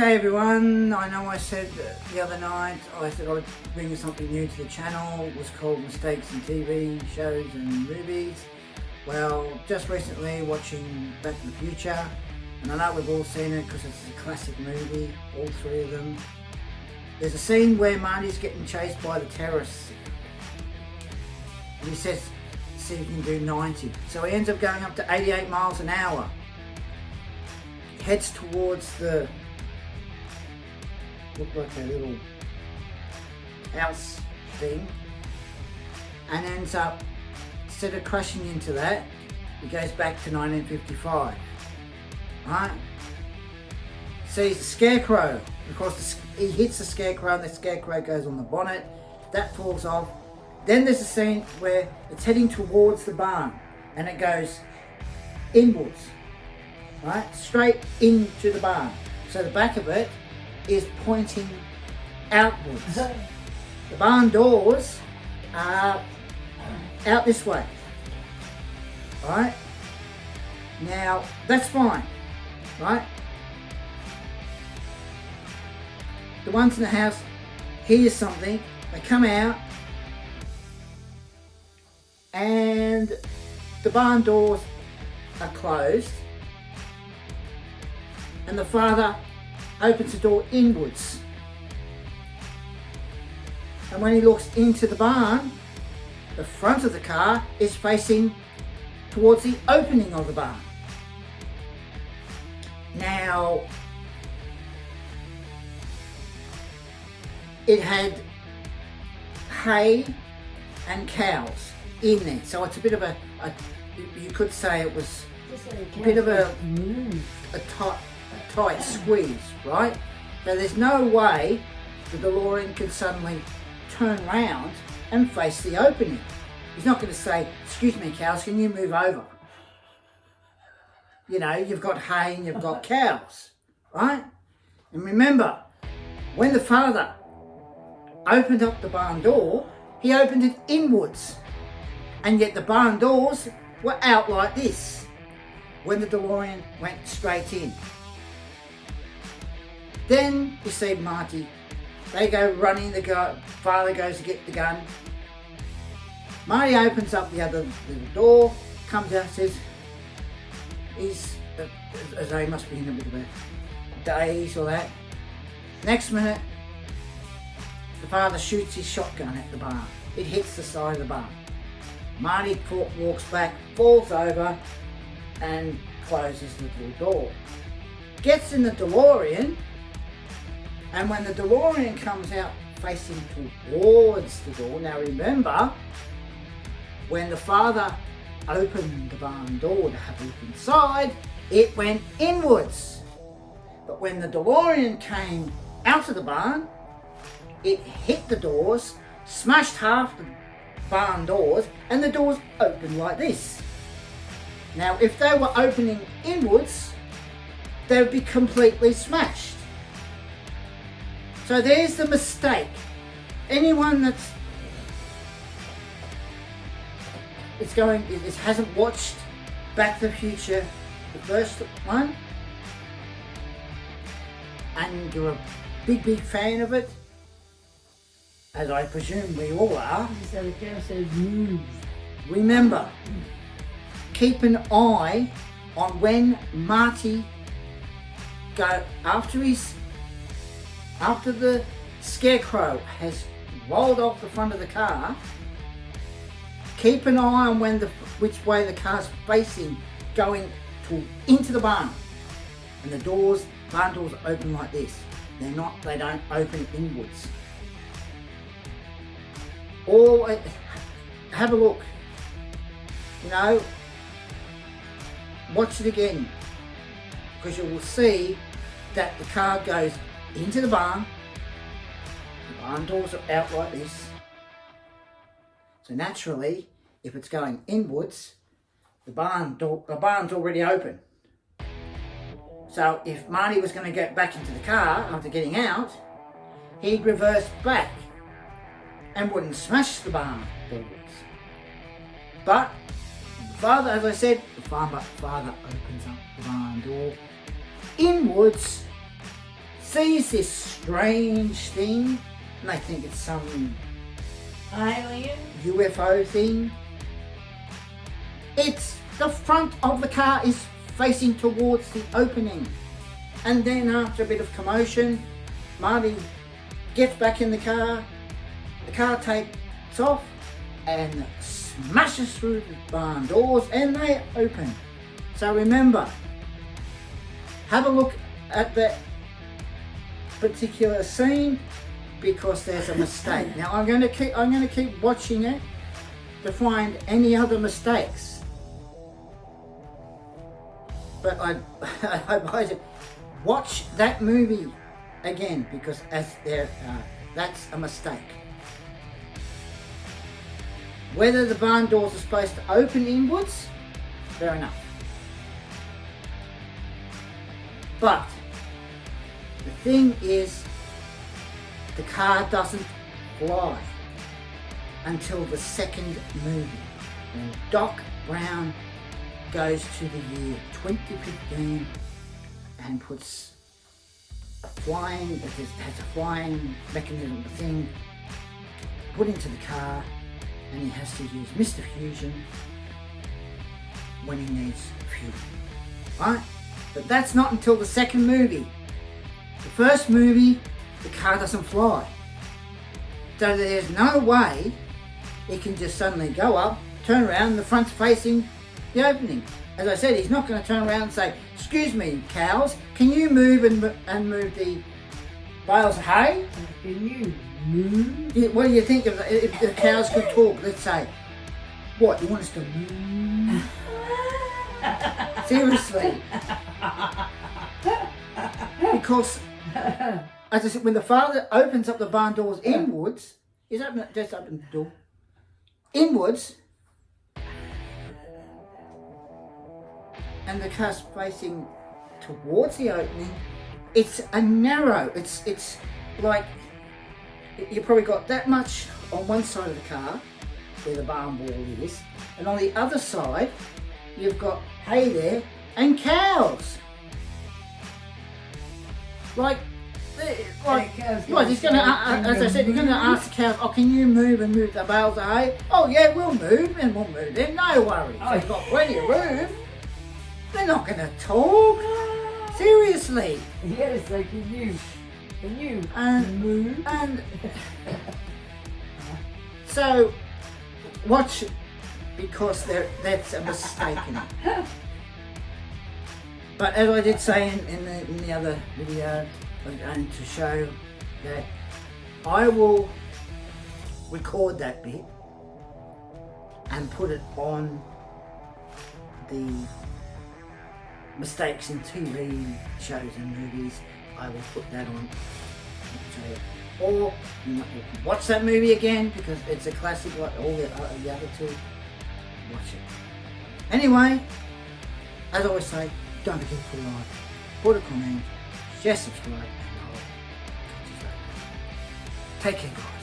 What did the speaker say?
Okay everyone, I know I said the other night I said I would bring you something new to the channel. It was called Mistakes in TV Shows and Movies. Well, just recently watching Back to the Future, and I know we've all seen it because it's a classic movie, all three of them. There's a scene where Marty's getting chased by the terrorists and he says, see if you can do 90. So he ends up going up to 88 miles an hour. He heads towards the look like a little house thing and ends up, instead of crashing into that, he goes back to 1955. Right? Sees the scarecrow. Of course, he hits the scarecrow and the scarecrow goes on the bonnet. That falls off. Then there's a scene where it's heading towards the barn and it goes inwards. Right? Straight into the barn. So the back of it is pointing outwards. The barn doors are out this way. Right? Now, that's fine. Right? The ones in the house hear something, they come out, and the barn doors are closed, and the father opens the door inwards. And when he looks into the barn, the front of the car is facing towards the opening of the barn. Now, it had hay and cows in there, so it's a bit of a you could say it was a bit of a tight squeeze, right? So there's no way the DeLorean can suddenly turn round and face the opening. He's not going to say, excuse me cows, can you move over? You know, you've got hay and you've got cows, right? And remember, when the father opened up the barn door, he opened it inwards, and yet the barn doors were out like this when the DeLorean went straight in. Then you see Marty, they go running, father goes to get the gun. Marty opens up the other little door, comes out and says, he's, as though he must be in a bit of a daze or that. Next minute, the father shoots his shotgun at the barn. It hits the side of the barn. Marty walks back, falls over, and closes the little door. Gets in the DeLorean, and when the DeLorean comes out facing towards the door, now remember, when the father opened the barn door to have a look inside, it went inwards. But when the DeLorean came out of the barn, it hit the doors, smashed half the barn doors, and the doors opened like this. Now, if they were opening inwards, they would be completely smashed. So there's the mistake. Anyone that hasn't watched Back to the Future, the first one, and you're a big fan of it, as I presume we all are, So the cow says move. remember, keep an eye on when Marty after the scarecrow has rolled off the front of the car. Keep an eye on which way the car's facing, going into the barn, and the barn doors open like this. They don't open inwards. Or have a look. You know, watch it again, because you will see that the car goes into the barn doors are out like this. So naturally, if it's going inwards, the barn's already open. So if Marty was going to get back into the car after getting out, he'd reverse back and wouldn't smash the barn doors. But the father, as I said, the father opens up the barn door inwards, sees this strange thing, and they think it's some Alien. UFO thing. It's the front of the car is facing towards the opening. And then after a bit of commotion, Marty gets back in the car takes off and smashes through the barn doors and they open. So remember, have a look at that particular scene because there's a mistake. Now I'm going to keep watching it to find any other mistakes. But I advise you, watch that movie again because that's a mistake. Whether the barn doors are supposed to open inwards, fair enough. But the thing is, the car doesn't fly until the second movie, when Doc Brown goes to the year 2015 and puts has a flying mechanism thing put into the car, and he has to use Mr. Fusion when he needs fuel, right? But that's not until the second movie. The first movie, the car doesn't fly. So there's no way it can just suddenly go up, turn around, and the front's facing the opening. As I said, he's not going to turn around and say, "Excuse me, cows, can you move and move the bales of hay?" Can you move? What do you think if the cows could talk? Let's say, "What, you want us to move?" Seriously. Because, as I said, when the father opens up the barn doors inwards, just open the door, inwards, and the car's facing towards the opening, it's a narrow, it's like, you probably got that much on one side of the car, where the barn wall is, and on the other side, you've got hay there, and cows. Like he's going to, as I said, you're going to ask the cows, "Oh, can you move and move the bales of hay?" "Oh yeah, we'll move and we'll move them, no worries. They've got plenty of room." They're not going to talk. Seriously. Yes, like can you move? And so watch it because that's a mistake in it. But as I did say in the other video, I'm going to show that I will record that bit and put it on the mistakes in TV shows and movies. I will put that on. Or you might watch that movie again because it's a classic like all the other two. Watch it. Anyway, as I always say, don't forget to put a like, put a comment, share, subscribe, and I'll catch you later. Take care, guys.